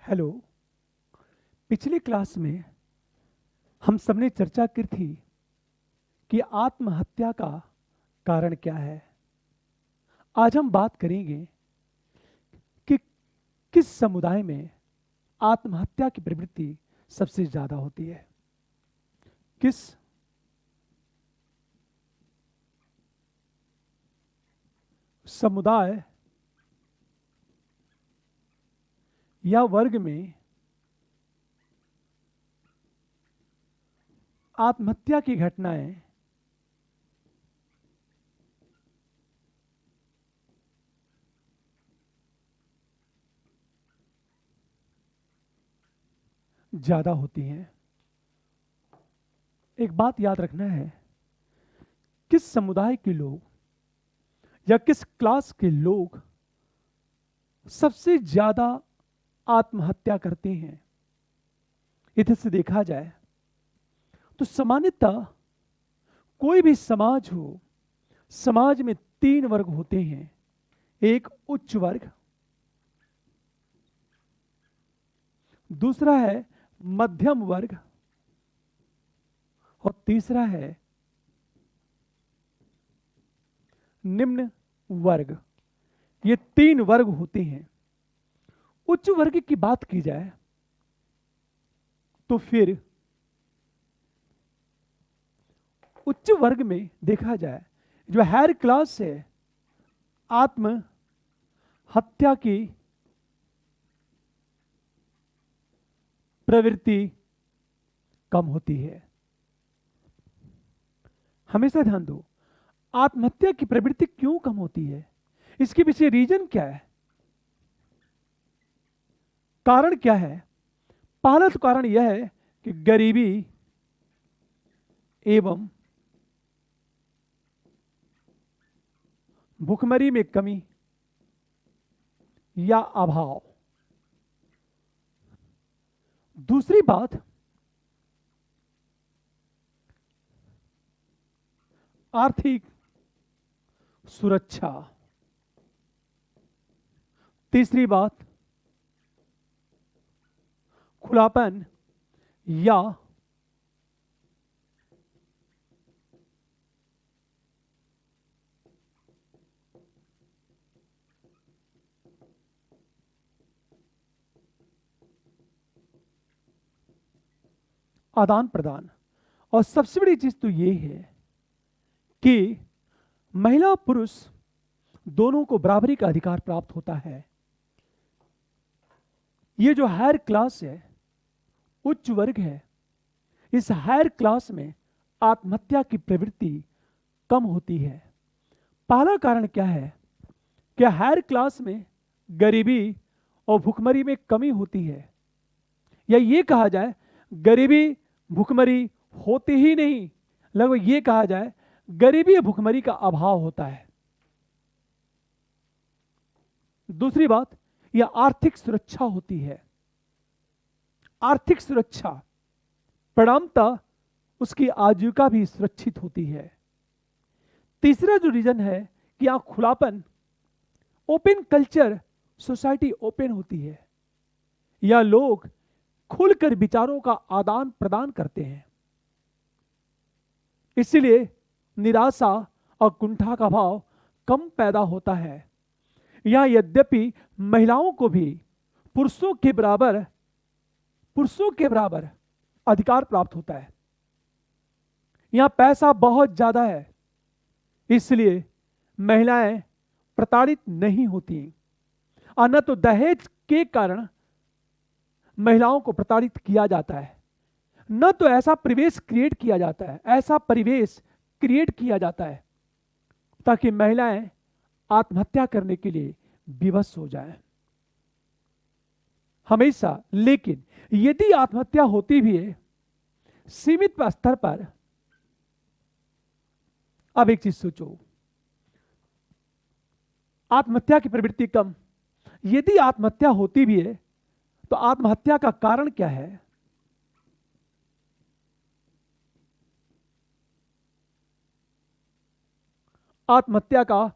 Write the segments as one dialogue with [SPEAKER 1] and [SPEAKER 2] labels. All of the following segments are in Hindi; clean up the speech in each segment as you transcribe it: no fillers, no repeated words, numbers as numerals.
[SPEAKER 1] हेलो। पिछली क्लास में हम सबने चर्चा की थी कि आत्महत्या का कारण क्या है। आज हम बात करेंगे कि किस समुदाय में आत्महत्या की प्रवृत्ति सबसे ज्यादा होती है। किस समुदाय या वर्ग में आत्महत्या की घटनाएं ज्यादा होती हैं। एक बात याद रखना है, किस समुदाय के लोग या किस क्लास के लोग सबसे ज्यादा आत्महत्या करते हैं। इधर से देखा जाए तो सामान्यतः कोई भी समाज हो, समाज में तीन वर्ग होते हैं। एक उच्च वर्ग, दूसरा है मध्यम वर्ग और तीसरा है निम्न वर्ग। ये तीन वर्ग होते हैं। उच्च वर्ग की बात की जाए तो फिर उच्च वर्ग में देखा जाए, जो हायर क्लास है, आत्महत्या की प्रवृत्ति कम होती है। हमेशा ध्यान दो, आत्महत्या की प्रवृत्ति क्यों कम होती है, इसके पीछे रीजन क्या है, कारण क्या है। पहला तो कारण यह है कि गरीबी एवं भुखमरी में कमी या अभाव। दूसरी बात, आर्थिक सुरक्षा। तीसरी बात, खुलापन या आदान प्रदान। और सबसे बड़ी चीज तो ये है कि महिला पुरुष दोनों को बराबरी का अधिकार प्राप्त होता है। ये जो हायर क्लास है, उच्च वर्ग है, इस हायर क्लास में आत्महत्या की प्रवृत्ति कम होती है। पहला कारण क्या है कि हायर क्लास में गरीबी और भुखमरी में कमी होती है, या ये कहा जाए गरीबी भुखमरी होती ही नहीं, लगभग ये कहा जाए गरीबी और भुखमरी का अभाव होता है। दूसरी बात, यह आर्थिक सुरक्षा होती है। आर्थिक सुरक्षा परिणामतः उसकी आजीविका भी सुरक्षित होती है। तीसरा जो रीजन है कि यहां खुलापन, ओपन कल्चर, सोसाइटी ओपन होती है, या लोग खुलकर विचारों का आदान प्रदान करते हैं। इसलिए निराशा और कुंठा का भाव कम पैदा होता है। यहां यद्यपि महिलाओं को भी पुरुषों के बराबर अधिकार प्राप्त होता है। यहां पैसा बहुत ज्यादा है, इसलिए महिलाएं प्रताड़ित नहीं होती, और न तो दहेज के कारण महिलाओं को प्रताड़ित किया जाता है, न तो ऐसा परिवेश क्रिएट किया जाता है ताकि महिलाएं आत्महत्या करने के लिए विवश हो जाएं। हमेशा, लेकिन यदि आत्महत्या होती भी है सीमित स्तर पर, अब एक चीज सोचो, आत्महत्या की प्रवृत्ति कम, यदि आत्महत्या होती भी है तो आत्महत्या का कारण क्या है। आत्महत्या का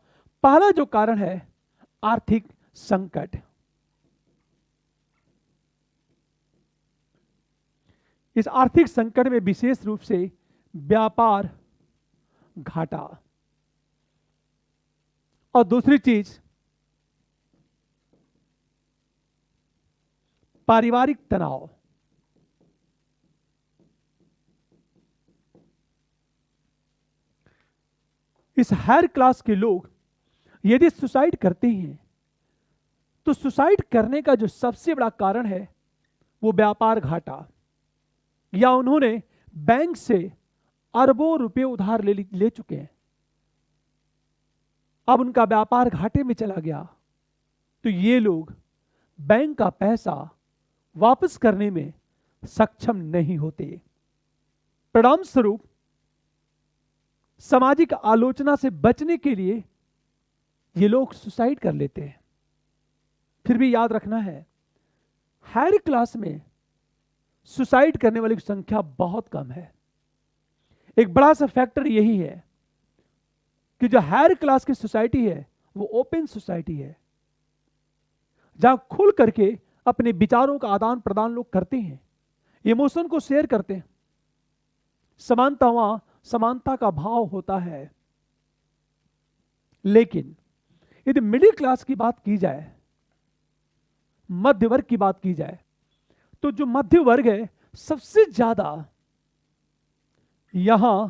[SPEAKER 1] पहला जो कारण है आर्थिक संकट। इस आर्थिक संकट में विशेष रूप से व्यापार घाटा, और दूसरी चीज पारिवारिक तनाव। इस हायर क्लास के लोग यदि सुसाइड करते हैं तो सुसाइड करने का जो सबसे बड़ा कारण है वो व्यापार घाटा, या उन्होंने बैंक से अरबों रुपए उधार ले चुके हैं, अब उनका व्यापार घाटे में चला गया, तो ये लोग बैंक का पैसा वापस करने में सक्षम नहीं होते। परिणाम स्वरूप सामाजिक आलोचना से बचने के लिए ये लोग सुसाइड कर लेते हैं। फिर भी याद रखना है, हायर क्लास में सुसाइड करने वाली की संख्या बहुत कम है। एक बड़ा सा फैक्टर यही है कि जो हायर क्लास की सोसाइटी है वो ओपन सोसाइटी है, जहां खुल करके अपने विचारों का आदान प्रदान लोग करते हैं, इमोशन को शेयर करते हैं, समानता वहां समानता का भाव होता है। लेकिन यदि मिडिल क्लास की बात की जाए, मध्य वर्ग की बात की जाए, तो जो मध्य वर्ग है सबसे ज्यादा यहां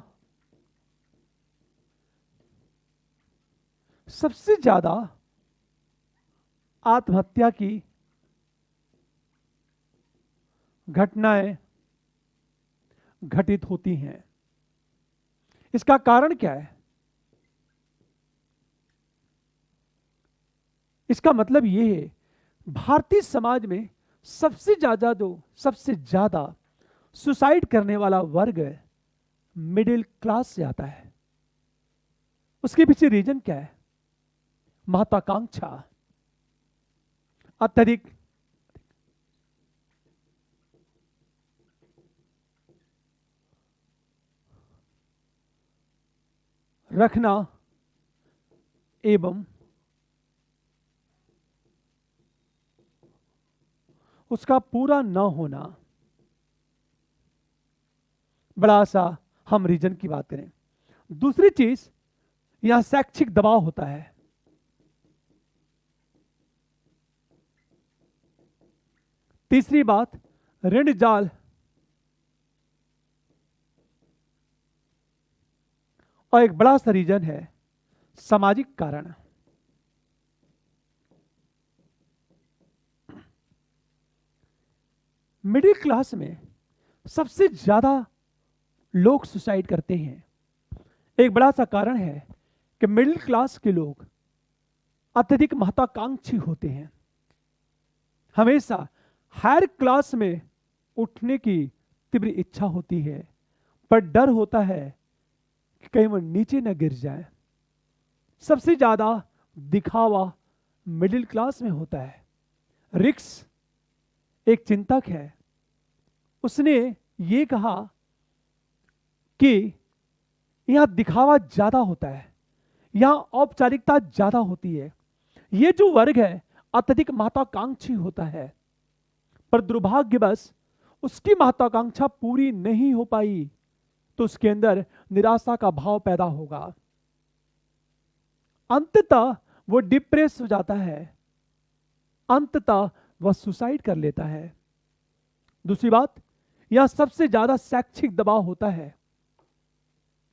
[SPEAKER 1] सबसे ज्यादा आत्महत्या की घटनाएं घटित होती हैं। इसका कारण क्या है? इसका मतलब यह है, भारतीय समाज में सबसे ज्यादा सुसाइड करने वाला वर्ग मिडिल क्लास से आता है। उसके पीछे रीजन क्या है? महत्वाकांक्षा, अत्यधिक रखना एवं उसका पूरा न होना। बड़ा सा हम रीजन की बात करें। दूसरी चीज, यहां शैक्षिक दबाव होता है। तीसरी बात, ऋण जाल, और एक बड़ा सा रीजन है सामाजिक कारण। मिडिल क्लास में सबसे ज्यादा लोग सुसाइड करते हैं। एक बड़ा सा कारण है कि मिडिल क्लास के लोग अत्यधिक महत्वाकांक्षी होते हैं। हमेशा हायर क्लास में उठने की तीव्र इच्छा होती है, पर डर होता है कि कहीं वो नीचे न गिर जाए। सबसे ज्यादा दिखावा मिडिल क्लास में होता है। रिक्स एक चिंतक है, उसने ये कहा कि यहां दिखावा ज्यादा होता है, यहां औपचारिकता ज्यादा होती है। ये जो वर्ग है अत्यधिक महत्वाकांक्षी होता है, पर दुर्भाग्यवश उसकी महत्वाकांक्षा पूरी नहीं हो पाई तो उसके अंदर निराशा का भाव पैदा होगा। अंततः वो डिप्रेस हो जाता है, अंततः वह सुसाइड कर लेता है। दूसरी बात, यह सबसे ज्यादा शैक्षिक दबाव होता है।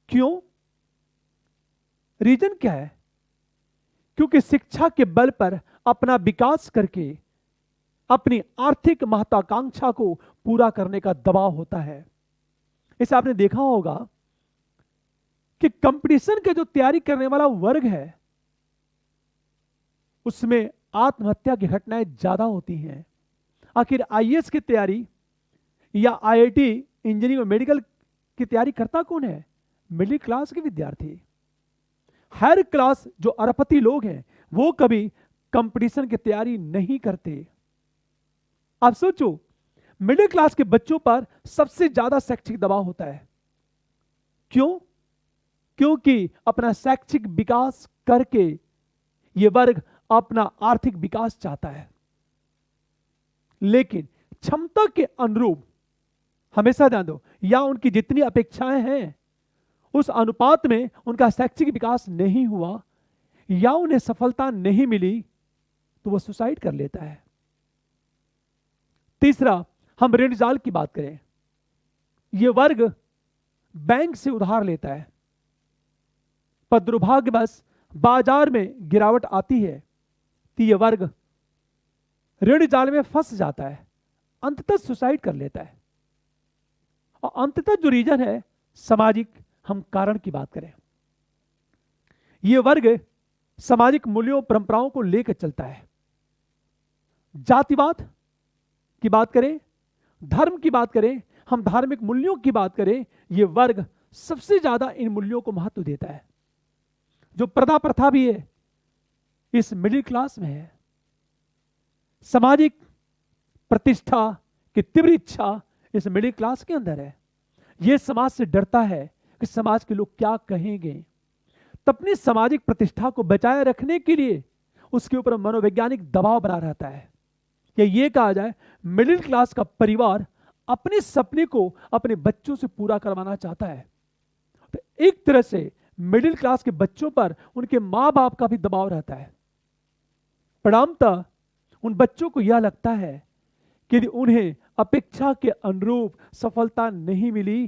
[SPEAKER 1] क्यों? रीजन क्या है? क्योंकि शिक्षा के बल पर अपना विकास करके अपनी आर्थिक महत्वाकांक्षा को पूरा करने का दबाव होता है। इसे आपने देखा होगा कि कंपटीशन के जो तैयारी करने वाला वर्ग है उसमें आत्महत्या की घटनाएं ज्यादा होती हैं। आखिर आईएएस की तैयारी या आईआईटी, इंजीनियरिंग और मेडिकल की तैयारी करता कौन है? मिडिल क्लास के विद्यार्थी। हायर क्लास जो अरबपति लोग हैं वो कभी कंपटीशन की तैयारी नहीं करते। आप सोचो, मिडिल क्लास के बच्चों पर सबसे ज्यादा शैक्षिक दबाव होता है। क्यों? क्योंकि अपना शैक्षिक विकास करके यह वर्ग अपना आर्थिक विकास चाहता है, लेकिन क्षमता के अनुरूप हमेशा ध्यान दो, या उनकी जितनी अपेक्षाएं हैं उस अनुपात में उनका शैक्षिक विकास नहीं हुआ, या उन्हें सफलता नहीं मिली, तो वो सुसाइड कर लेता है। तीसरा, हम ऋण जाल की बात करें। यह वर्ग बैंक से उधार लेता है, पर दुर्भाग्यवश बाजार में गिरावट आती है तो यह वर्ग ऋण जाल में फंस जाता है, अंततः सुसाइड कर लेता है। और अंततः जो रीजन है सामाजिक, हम कारण की बात करें, यह वर्ग सामाजिक मूल्यों परंपराओं को लेकर चलता है। जातिवाद की बात करें, धर्म की बात करें, हम धार्मिक मूल्यों की बात करें, यह वर्ग सबसे ज्यादा इन मूल्यों को महत्व देता है। जो प्रथा प्रथा भी है इस मिडिल क्लास में है। सामाजिक प्रतिष्ठा की तीव्र इच्छा इस मिडिल क्लास के अंदर है। यह समाज से डरता है कि समाज के लोग क्या कहेंगे, तो अपनी सामाजिक प्रतिष्ठा को बचाए रखने के लिए उसके ऊपर मनोवैज्ञानिक दबाव बना रहता है। या ये कहा जाए, मिडिल क्लास का परिवार अपने सपने को अपने बच्चों से पूरा करवाना चाहता है। तो एक तरह से मिडिल क्लास के बच्चों पर उनके मां बाप का भी दबाव रहता है। परिणामतः उन बच्चों को यह लगता है कि यदि उन्हें अपेक्षा के अनुरूप सफलता नहीं मिली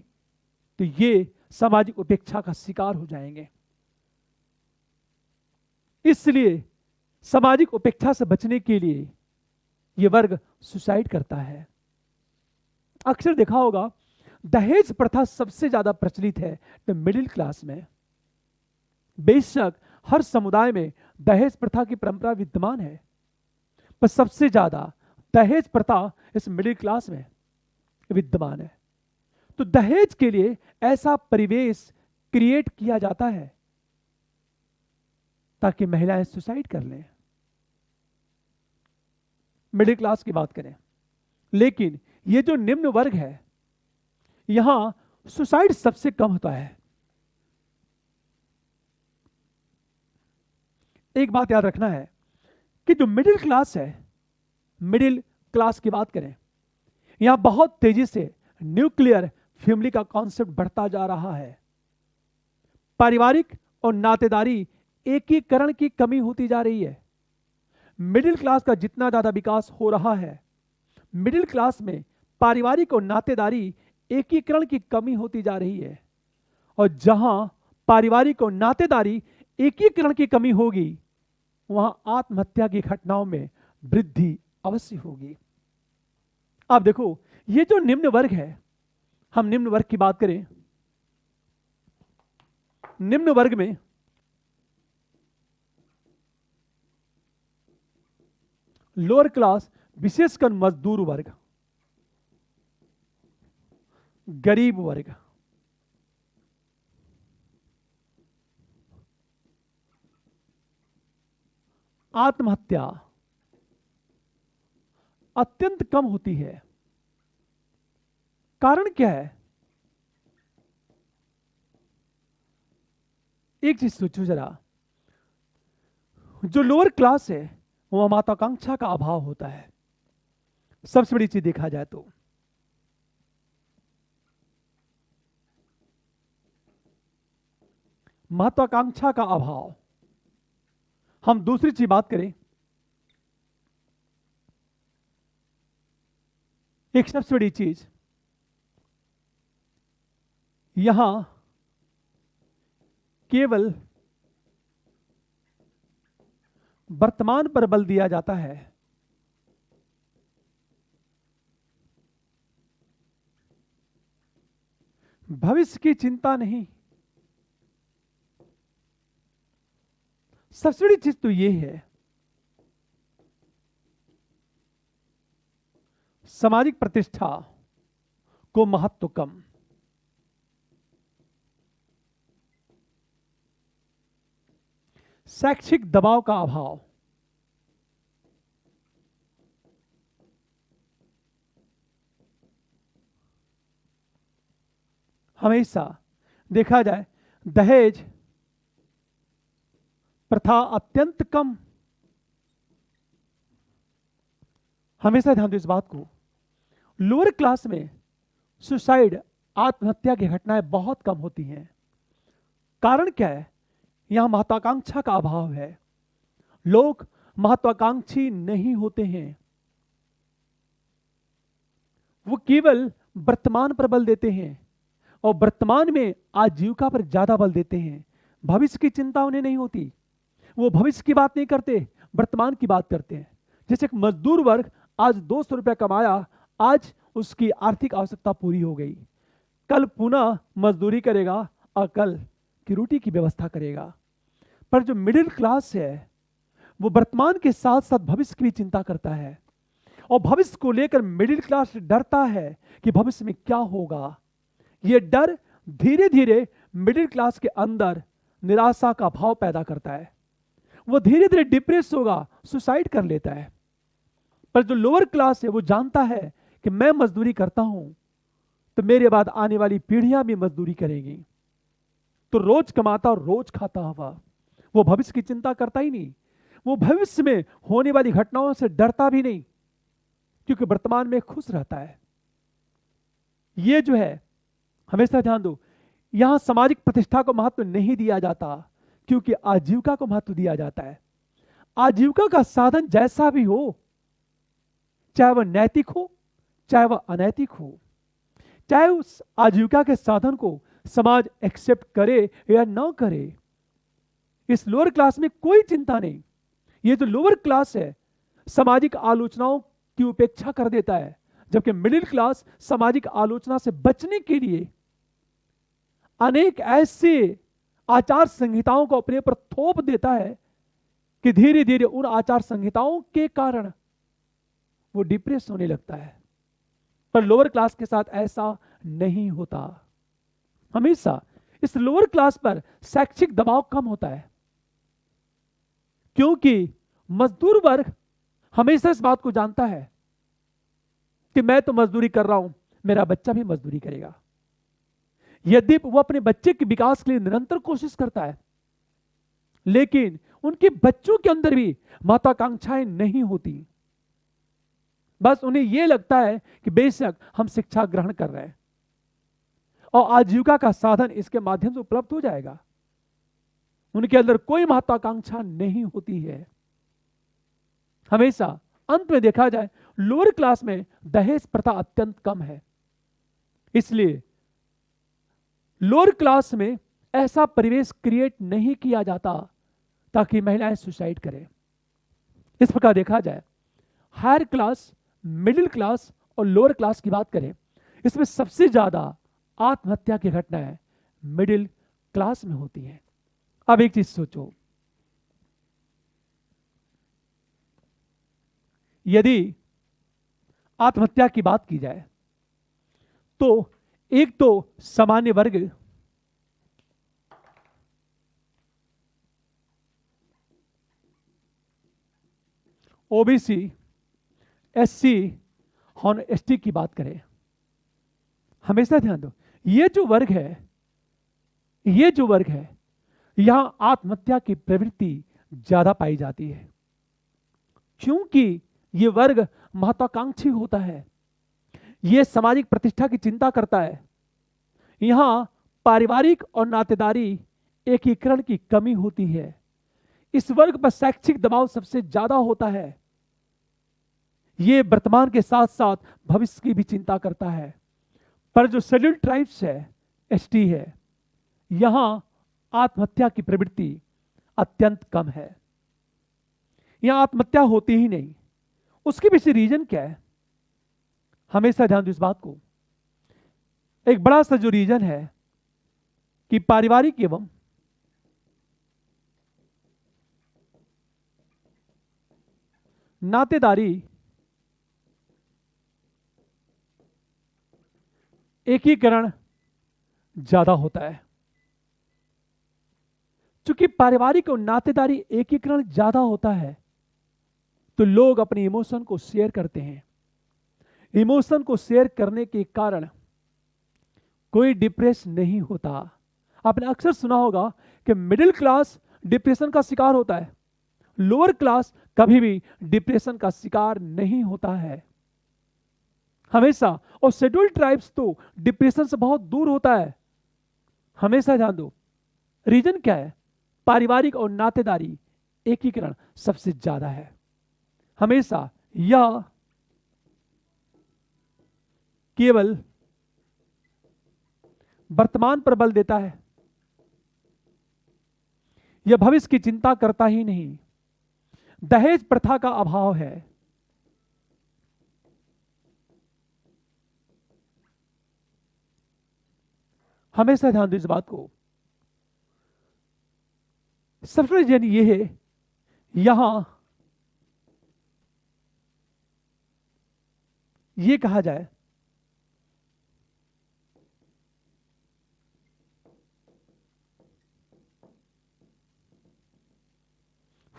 [SPEAKER 1] तो ये सामाजिक उपेक्षा का शिकार हो जाएंगे। इसलिए सामाजिक उपेक्षा से बचने के लिए यह वर्ग सुसाइड करता है। अक्सर देखा होगा दहेज प्रथा सबसे ज्यादा प्रचलित है तो मिडिल क्लास में। बेशक हर समुदाय में दहेज प्रथा की परंपरा विद्यमान है, पर सबसे ज्यादा दहेज प्रथा इस मिडिल क्लास में विद्यमान है। तो दहेज के लिए ऐसा परिवेश क्रिएट किया जाता है ताकि महिलाएं सुसाइड कर लें। मिडिल क्लास की बात करें, लेकिन ये जो निम्न वर्ग है यहां सुसाइड सबसे कम होता है। एक बात याद रखना है कि जो मिडिल क्लास है, मिडिल क्लास की बात करें, यहां बहुत तेजी से न्यूक्लियर फैमिली का कॉन्सेप्ट बढ़ता जा रहा है। पारिवारिक और नातेदारी एकीकरण की कमी होती जा रही है। मिडिल क्लास का जितना ज्यादा विकास हो रहा है, मिडिल क्लास में पारिवारिक और नातेदारी एकीकरण की कमी होती जा रही है। और जहां पारिवारिक और नातेदारी एकीकरण की कमी होगी, वहां आत्महत्या की घटनाओं में वृद्धि अवश्य होगी। आप देखो, ये जो निम्न वर्ग है, हम निम्न वर्ग की बात करें, निम्न वर्ग में लोअर क्लास, विशेषकर मजदूर वर्ग, गरीब वर्ग, आत्महत्या अत्यंत कम होती है। कारण क्या है? एक चीज सोचो जरा, जो लोअर क्लास है वह महत्वाकांक्षा का अभाव होता है। सबसे बड़ी चीज देखा जाए तो महत्वाकांक्षा का अभाव। हम दूसरी चीज बात करें, एक सबसे बड़ी चीज यहां केवल वर्तमान पर बल दिया जाता है। भविष्य की चिंता नहीं। सबसे बड़ी चीज तो यह है, सामाजिक प्रतिष्ठा को महत्व कम। शैक्षिक दबाव का अभाव। हमेशा देखा जाए दहेज प्रथा अत्यंत कम। हमेशा ध्यान दो इस बात को, लोअर क्लास में सुसाइड, आत्महत्या की घटनाएं बहुत कम होती हैं। कारण क्या है? यहां महत्वाकांक्षा का अभाव है। लोग महत्वाकांक्षी नहीं होते हैं, वो केवल वर्तमान पर बल देते हैं और वर्तमान में आजीविका पर ज्यादा बल देते हैं। भविष्य की चिंता उन्हें नहीं होती, वो भविष्य की बात नहीं करते, वर्तमान की बात करते हैं। जैसे एक मजदूर वर्ग आज 200 रुपया कमाया, आज उसकी आर्थिक आवश्यकता पूरी हो गई, कल पुनः मजदूरी करेगा और कल की रोटी की व्यवस्था करेगा। पर जो मिडिल क्लास है वो वर्तमान के साथ साथ भविष्य की भी चिंता करता है, और भविष्य को लेकर मिडिल क्लास डरता है कि भविष्य में क्या होगा। यह डर धीरे धीरे मिडिल क्लास के अंदर निराशा का भाव पैदा करता है। वो धीरे धीरे डिप्रेस होगा, सुसाइड कर लेता है। पर जो लोअर क्लास है वो जानता है कि मैं मजदूरी करता हूं तो मेरे बाद आने वाली पीढ़ियां भी मजदूरी करेंगी, तो रोज कमाता और रोज खाता हुआ वो भविष्य की चिंता करता ही नहीं। वो भविष्य में होने वाली घटनाओं से डरता भी नहीं, क्योंकि वर्तमान में खुश रहता है। ये जो है, हमेशा ध्यान दो, यहां सामाजिक प्रतिष्ठा को महत्व नहीं दिया जाता, क्योंकि आजीविका को महत्व दिया जाता है। आजीविका का साधन जैसा भी हो, चाहे वह नैतिक हो चाहे वह अनैतिक हो, चाहे उस आजीविका के साधन को समाज एक्सेप्ट करे या न करे, इस लोअर क्लास में कोई चिंता नहीं। ये जो लोअर क्लास है सामाजिक आलोचनाओं की उपेक्षा कर देता है, जबकि मिडिल क्लास सामाजिक आलोचना से बचने के लिए अनेक ऐसे आचार संहिताओं को अपने पर थोप देता है कि धीरे धीरे उन आचार संहिताओं के कारण वो डिप्रेस होने लगता है। पर लोअर क्लास के साथ ऐसा नहीं होता। हमेशा इस लोअर क्लास पर शैक्षिक दबाव कम होता है, क्योंकि मजदूर वर्ग हमेशा इस बात को जानता है कि मैं तो मजदूरी कर रहा हूं, मेरा बच्चा भी मजदूरी करेगा। यद्यपि वो अपने बच्चे के विकास के लिए निरंतर कोशिश करता है, लेकिन उनके बच्चों के अंदर भी महत्वाकांक्षाएं नहीं होती। बस उन्हें यह लगता है कि बेशक हम शिक्षा ग्रहण कर रहे हैं और आजीविका का साधन इसके माध्यम से उपलब्ध हो जाएगा। उनके अंदर कोई महत्वाकांक्षा नहीं होती है। हमेशा अंत में देखा जाए, लोअर क्लास में दहेज प्रथा अत्यंत कम है, इसलिए लोअर क्लास में ऐसा परिवेश क्रिएट नहीं किया जाता ताकि महिलाएं सुसाइड करें। इस प्रकार देखा जाए, हायर क्लास, मिडिल क्लास और लोअर क्लास की बात करें, इसमें सबसे ज्यादा आत्महत्या की घटनाएं मिडिल क्लास में होती हैं। अब एक चीज सोचो, यदि आत्महत्या की बात की जाए तो एक तो सामान्य वर्ग, ओबीसी, एससी और एसटी की बात करें, हमेशा ध्यान दो, ये जो वर्ग है यहां आत्महत्या की प्रवृत्ति ज्यादा पाई जाती है, क्योंकि ये वर्ग महत्वाकांक्षी होता है, ये सामाजिक प्रतिष्ठा की चिंता करता है। यहां पारिवारिक और नातेदारी एकीकरण की कमी होती है। इस वर्ग पर शैक्षिक दबाव सबसे ज्यादा होता है। ये वर्तमान के साथ साथ भविष्य की भी चिंता करता है। पर जो शेड्यूल्ड ट्राइब्स है, एसटी है, यहां आत्महत्या की प्रवृत्ति अत्यंत कम है। यहां आत्महत्या होती ही नहीं। उसके पीछे रीजन क्या है? हमेशा ध्यान दो इस बात को। एक बड़ा सा जो रीजन है कि पारिवारिक एवं नातेदारी एकीकरण ज्यादा होता है। चूंकि पारिवारिक और नातेदारी एकीकरण ज्यादा होता है तो लोग अपने इमोशन को शेयर करते हैं। इमोशन को शेयर करने के कारण कोई डिप्रेस नहीं होता। आपने अक्सर सुना होगा कि मिडिल क्लास डिप्रेशन का शिकार होता है, लोअर क्लास कभी भी डिप्रेशन का शिकार नहीं होता है। हमेशा। और शेड्यूल ट्राइब्स तो डिप्रेशन से बहुत दूर होता है, हमेशा ध्यान दो। रीजन क्या है? पारिवारिक और नातेदारी एकीकरण सबसे ज्यादा है। हमेशा यह केवल वर्तमान पर बल देता है, यह भविष्य की चिंता करता ही नहीं। दहेज प्रथा का अभाव है। हमेशा ध्यान दो इस बात को। सबसे रीजन ये है, यहां ये कहा जाए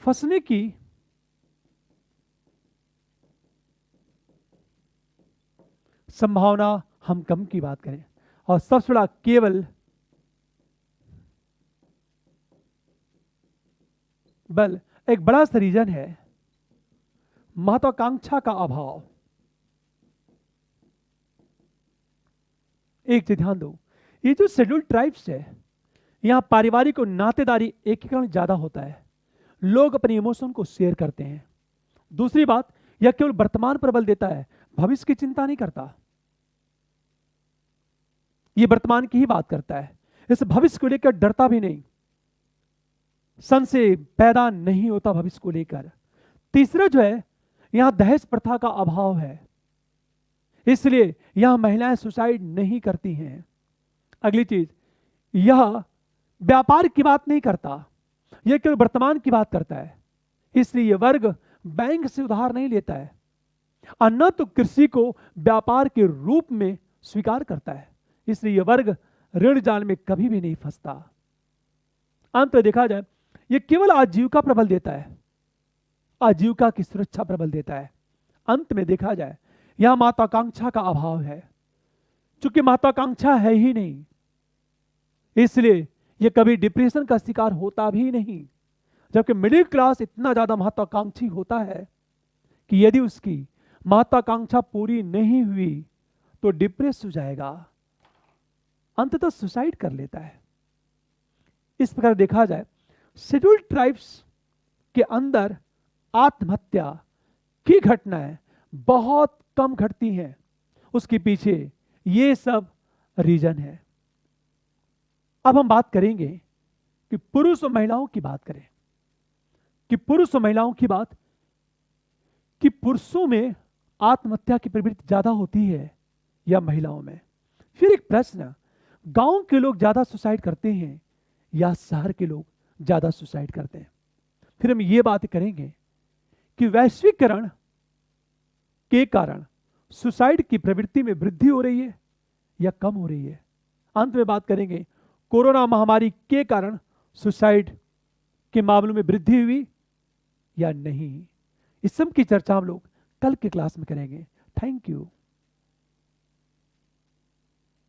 [SPEAKER 1] फंसने की संभावना हम कम की बात करें, और सबसे बड़ा केवल बल एक बड़ा सा रीजन है महत्वाकांक्षा का अभाव। एक चीज ध्यान दो, ये जो शेड्यूल ट्राइब्स है, यहां पारिवारिक और नातेदारी एकीकरण ज्यादा होता है। लोग अपने इमोशन को शेयर करते हैं। दूसरी बात, यह केवल वर्तमान पर बल देता है, भविष्य की चिंता नहीं करता। यह वर्तमान की ही बात करता है, इस भविष्य को लेकर डरता भी नहीं, संशय पैदा नहीं होता भविष्य को लेकर। तीसरा जो है, यहां दहेज प्रथा का अभाव है, इसलिए यहां महिलाएं सुसाइड नहीं करती हैं। अगली चीज, यह व्यापार की बात नहीं करता, यह केवल वर्तमान की बात करता है, इसलिए यह वर्ग बैंक से उधार नहीं लेता है, और न तो कृषि को व्यापार के रूप में स्वीकार करता है, इसलिए यह वर्ग ऋण जाल में कभी भी नहीं फंसता। अंत में देखा जाए, यह केवल आजीविका पर बल देता है, आजीविका की सुरक्षा पर बल देता है। अंत में देखा जाए, यहां महत्वाकांक्षा का अभाव है, चूंकि महत्वाकांक्षा है ही नहीं, इसलिए यह कभी डिप्रेशन का शिकार होता भी नहीं। जबकि मिडिल क्लास इतना ज्यादा महत्वाकांक्षी होता है कि यदि उसकी महत्वाकांक्षा पूरी नहीं हुई तो डिप्रेस हो जाएगा, अंततः सुसाइड कर लेता है। इस प्रकार देखा जाए, शेड्यूल ट्राइब्स के अंदर आत्महत्या की घटनाएं बहुत कम घटती हैं। उसके पीछे ये सब रीजन है। अब हम बात करेंगे कि पुरुष और महिलाओं की बात करें, कि पुरुष और महिलाओं की बात, कि पुरुषों में आत्महत्या की प्रवृत्ति ज्यादा होती है या महिलाओं में। फिर एक प्रश्न, गांव के लोग ज्यादा सुसाइड करते हैं या शहर के लोग ज्यादा सुसाइड करते हैं? फिर हम ये बात करेंगे कि वैश्वीकरण के कारण सुसाइड की प्रवृत्ति में वृद्धि हो रही है या कम हो रही है। अंत में बात करेंगे, कोरोना महामारी के कारण सुसाइड के मामलों में वृद्धि हुई या नहीं। इस सब की चर्चा हम लोग कल के क्लास में करेंगे। Thank you.